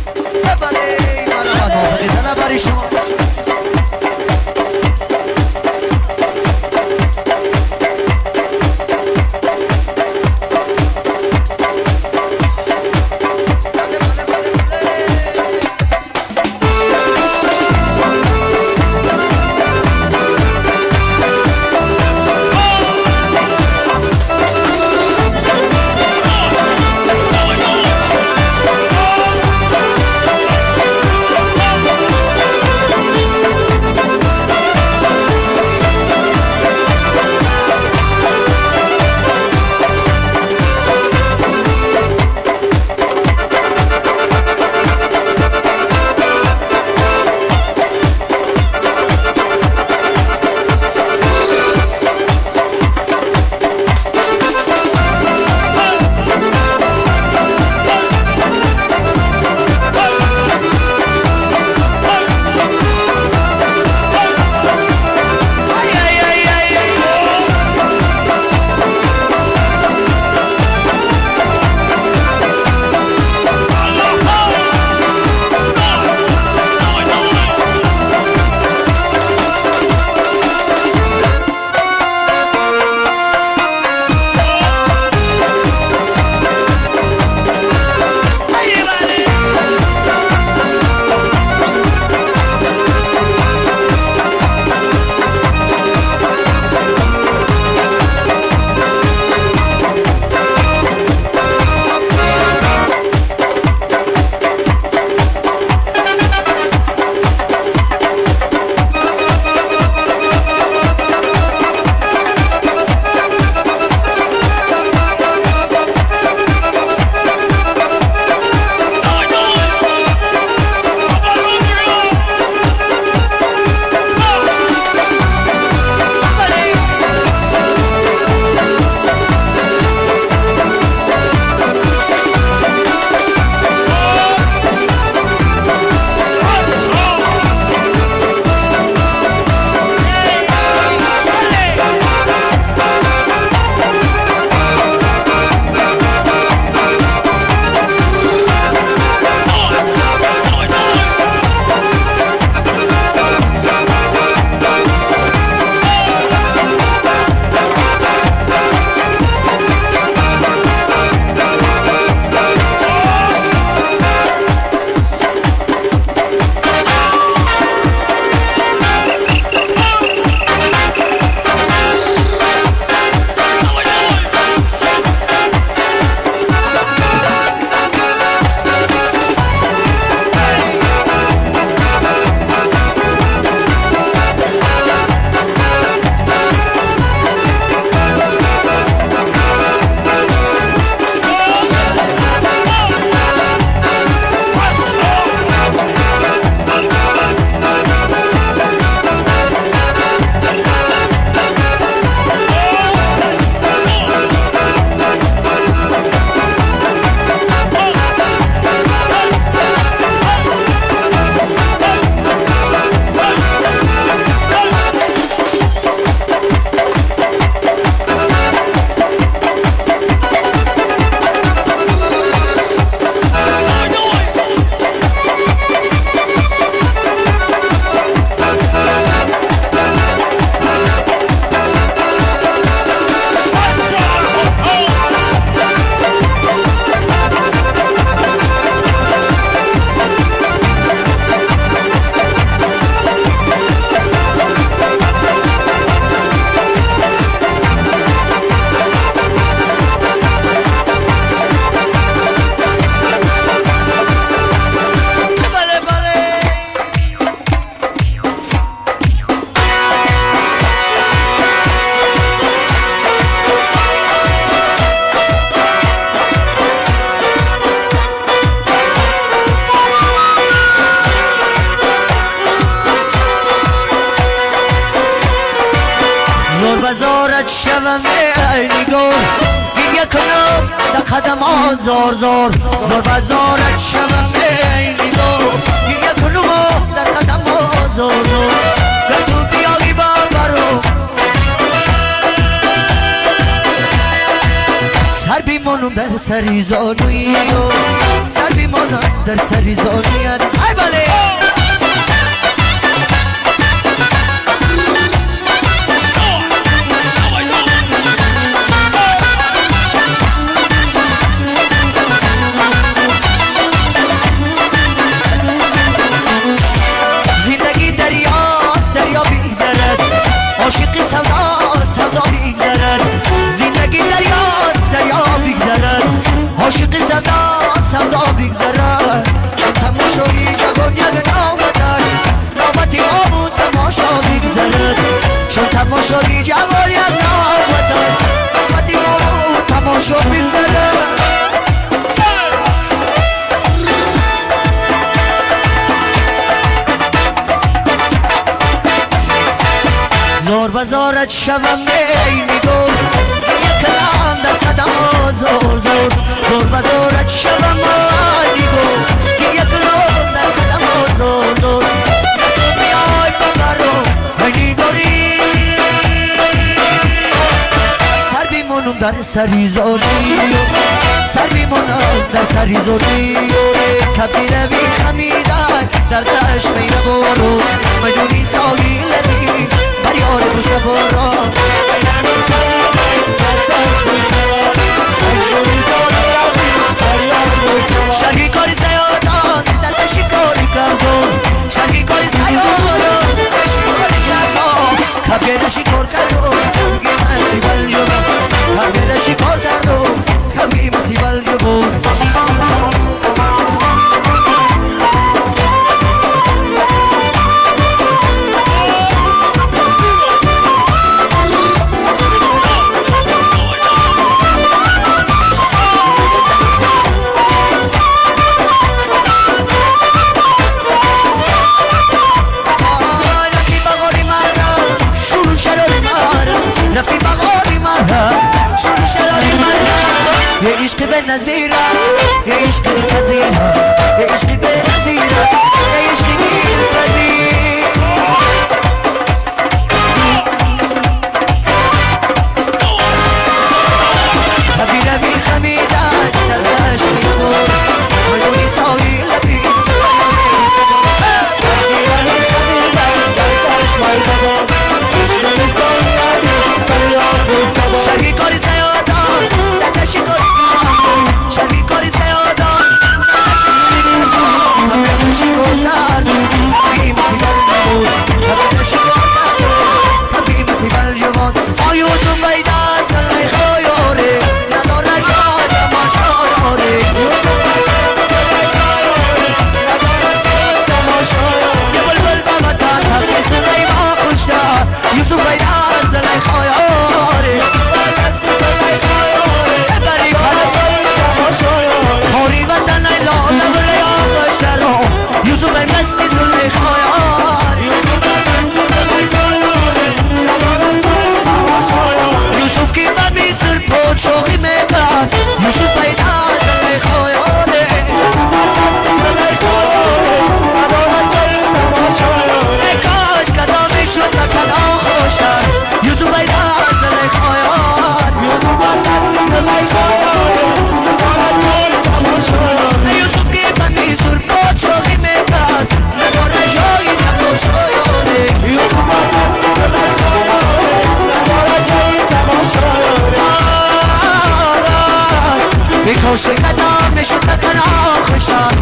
بله مرحبا موافقی دل برای شما بزارت شوم ای نگار گریه کنم در قدم زار زار زار بزارت شوم ای نگار گریه کنم در قدم زار زار گر تو بیایی بابرو سر بیمانم در سری زانوی سر بیمانم در سری زانویت ای بله زندگی دریاست دریا بیگذرد عاشقی سودا بیگذرد زندگی دریاست دریا بیگذرد عاشقی سودا بیگذرد چون تماشایی جوان یک نامتی ما بود تماشا بیگذرد چون تماشایی جوان یک نامتی ما بود تماشا بیگذرد زور بزارت شوم میلی دور یک کلام در قدم زور زور زور بزارت شوم میلی دور یک کلام در قدم زور زور تو بیای ببرو میلی دوری سر بیمونم در سری زوری سر بیمونم در سری زوری کبیره بی خمیدن در دشت میره برو میدونی ساحل بی یار بوسه برا شرقی کاری سیادان در شکاری کردم شرقی کاری سیادان در شکاری کردم کبیر شکار کردم کبی مسیبل جبم کبیر شکار کردم کبی مسیبل جبم رفتی بغاری مرها شروع شراری مرها یه عشق به نظیره یه عشق به نظیره یه عشق به نظیره یه عشق دیر پذیر کبیره بی خمیدن در دشت میدور مجونی ساحل بی شرقی کاری سیادان در شکاری شرقی کاری سیادان در شکاری همه شکار کردم کبی مسیبل جوان همه شکار کردم کبی مسیبل جوان آیوزم بیده سلی خیاره نداره جا تماشا داره یه بلبل بابا تا تبی سلی ما خوش دار یوسف بیده سلی خیاره خوری وطن ایلا نبره آقاش درو یوسف ای مستی زلی خیار یوسف کی بمی سر پوچ شوقی میبر یوسف ای دا زلی خیاره ای کاش کدامی شد نکنه خوشتر یوسف ای دا زلی خیار یوسف کی بمی سر پوچ شوقی میبر نداره جایی تماشایانه بیکاش قدم نشد نکنه خوشتر